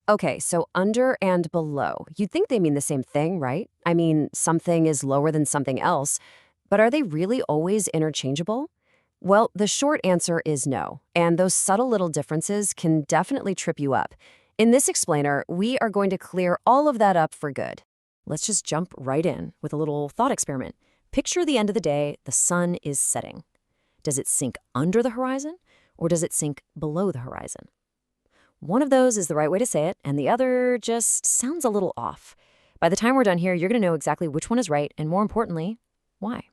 Okay, so under and below. You'd think they mean the same thing, right? I mean, something is lower than something else, but are they really always interchangeable? Well, the short answer is no, and those subtle little differences can definitely trip you up. In this explainer, we are going to clear all of that up for good. Let's just jump right in with a little thought experiment. Picture the end of the day, the sun is setting. Does it sink under the horizon, or does it sink below the horizon? One of those is the right way to say it, and the other just sounds a little off. By the time we're done here, you're going to know exactly which one is right, and more importantly, why.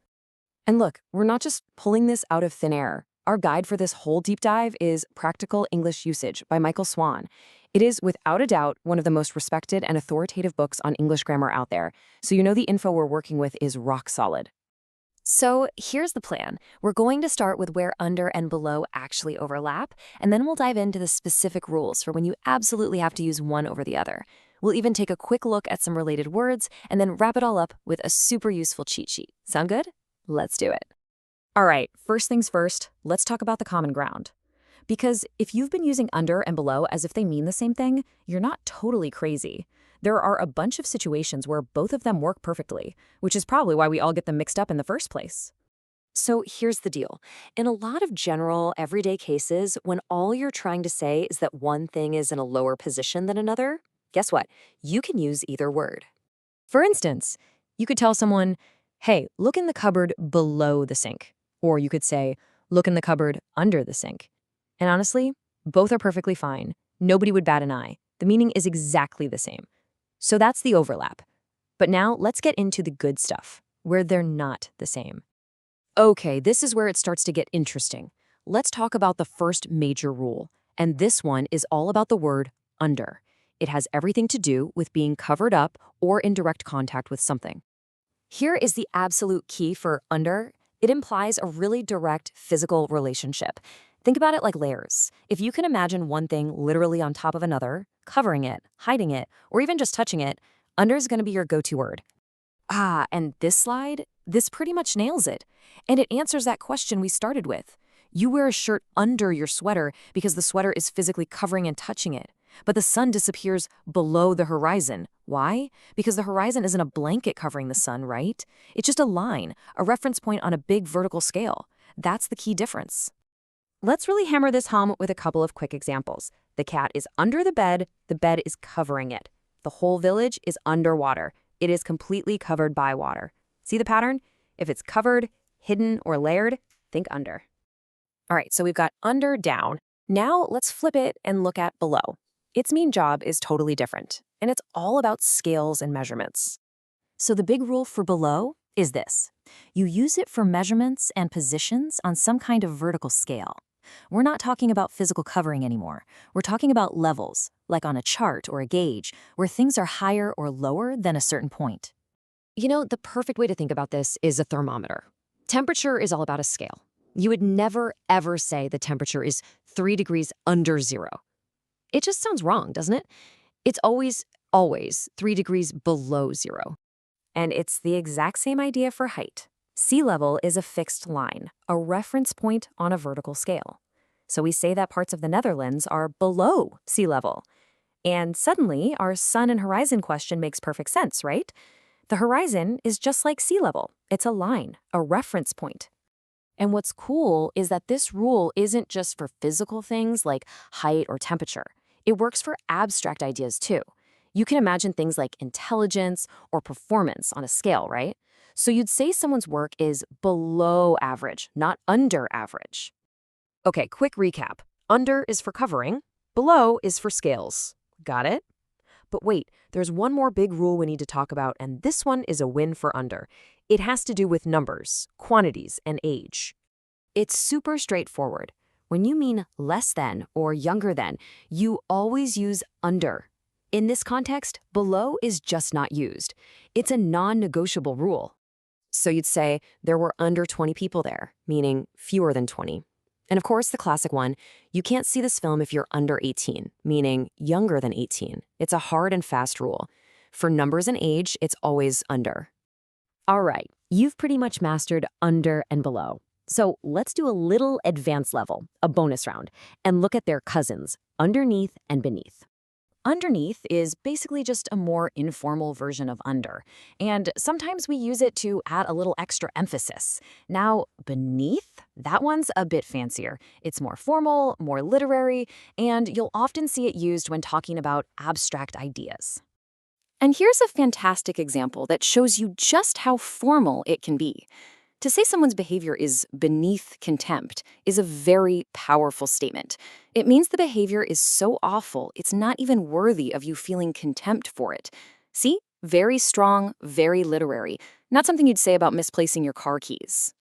And look, we're not just pulling this out of thin air. Our guide for this whole deep dive is Practical English Usage by Michael Swan. It is, without a doubt, one of the most respected and authoritative books on English grammar out there, so you know the info we're working with is rock solid. So here's the plan. We're going to start with where under and below actually overlap, and then we'll dive into the specific rules for when you absolutely have to use one over the other. We'll even take a quick look at some related words and then wrap it all up with a super useful cheat sheet. Sound good? Let's do it. All right, first things first, let's talk about the common ground. Because if you've been using under and below as if they mean the same thing, you're not totally crazy. There are a bunch of situations where both of them work perfectly, which is probably why we all get them mixed up in the first place. So here's the deal. In a lot of general, everyday cases, when all you're trying to say is that one thing is in a lower position than another, guess what? You can use either word. For instance, you could tell someone, hey, look in the cupboard below the sink. Or you could say, look in the cupboard under the sink. And honestly, both are perfectly fine. Nobody would bat an eye. The meaning is exactly the same. So that's the overlap. But now let's get into the good stuff, where they're not the same. Okay, this is where it starts to get interesting. Let's talk about the first major rule, and this one is all about the word under. It has everything to do with being covered up or in direct contact with something. Here is the absolute key for under. It implies a really direct physical relationship. Think about it like layers. If you can imagine one thing literally on top of another, covering it, hiding it, or even just touching it, under is going to be your go-to word. And this slide, this pretty much nails it. And it answers that question we started with. You wear a shirt under your sweater because the sweater is physically covering and touching it. But the sun disappears below the horizon. Why? Because the horizon isn't a blanket covering the sun, right? It's just a line, a reference point on a big vertical scale. That's the key difference. Let's really hammer this home with a couple of quick examples. The cat is under the bed is covering it. The whole village is underwater. It is completely covered by water. See the pattern? If it's covered, hidden, or layered, think under. All right, so we've got under, down. Now let's flip it and look at below. Its main job is totally different, and it's all about scales and measurements. So the big rule for below is this. You use it for measurements and positions on some kind of vertical scale. We're not talking about physical covering anymore. We're talking about levels, like on a chart or a gauge, where things are higher or lower than a certain point. You know, the perfect way to think about this is a thermometer. Temperature is all about a scale. You would never, ever say the temperature is 3 degrees under zero. It just sounds wrong, doesn't it? It's always 3 degrees below zero. And it's the exact same idea for height. Sea level is a fixed line, a reference point on a vertical scale. So we say that parts of the Netherlands are below sea level. And suddenly, our sun and horizon question makes perfect sense, right? The horizon is just like sea level. It's a line, a reference point. And what's cool is that this rule isn't just for physical things like height or temperature. It works for abstract ideas too. You can imagine things like intelligence or performance on a scale, right? So you'd say someone's work is below average, not under average. Okay, quick recap. Under is for covering, below is for scales. Got it? But wait, there's one more big rule we need to talk about, and this one is a win for under. It has to do with numbers, quantities, and age. It's super straightforward. When you mean less than or younger than, you always use under. In this context, below is just not used. It's a non-negotiable rule. So you'd say there were under 20 people there, meaning fewer than 20. And of course, the classic one, you can't see this film if you're under 18, meaning younger than 18. It's a hard and fast rule. For numbers and age, it's always under. All right, you've pretty much mastered under and below. So let's do a little advanced level, a bonus round, and look at their cousins, underneath and beneath. Underneath is basically just a more informal version of under, and sometimes we use it to add a little extra emphasis. Now, beneath, that one's a bit fancier. It's more formal, more literary, and you'll often see it used when talking about abstract ideas. And here's a fantastic example that shows you just how formal it can be. To say someone's behavior is beneath contempt is a very powerful statement. It means the behavior is so awful, it's not even worthy of you feeling contempt for it. See? Very strong, very literary. Not something you'd say about misplacing your car keys.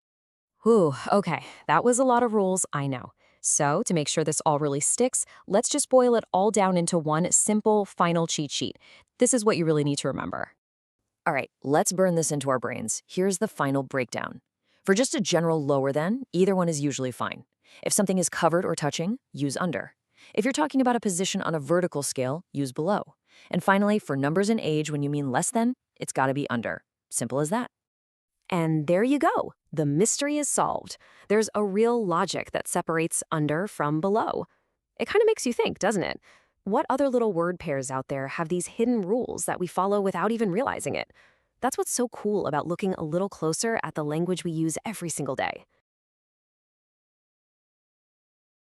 Whew, okay, that was a lot of rules, I know. So, to make sure this all really sticks, let's just boil it all down into one simple final cheat sheet. This is what you really need to remember. All right, let's burn this into our brains. Here's the final breakdown. For just a general lower than, either one is usually fine. If something is covered or touching, use under. If you're talking about a position on a vertical scale, use below. And finally, for numbers and age, when you mean less than, it's gotta be under. Simple as that. And there you go. The mystery is solved. There's a real logic that separates under from below. It kind of makes you think, doesn't it? What other little word pairs out there have these hidden rules that we follow without even realizing it? That's what's so cool about looking a little closer at the language we use every single day.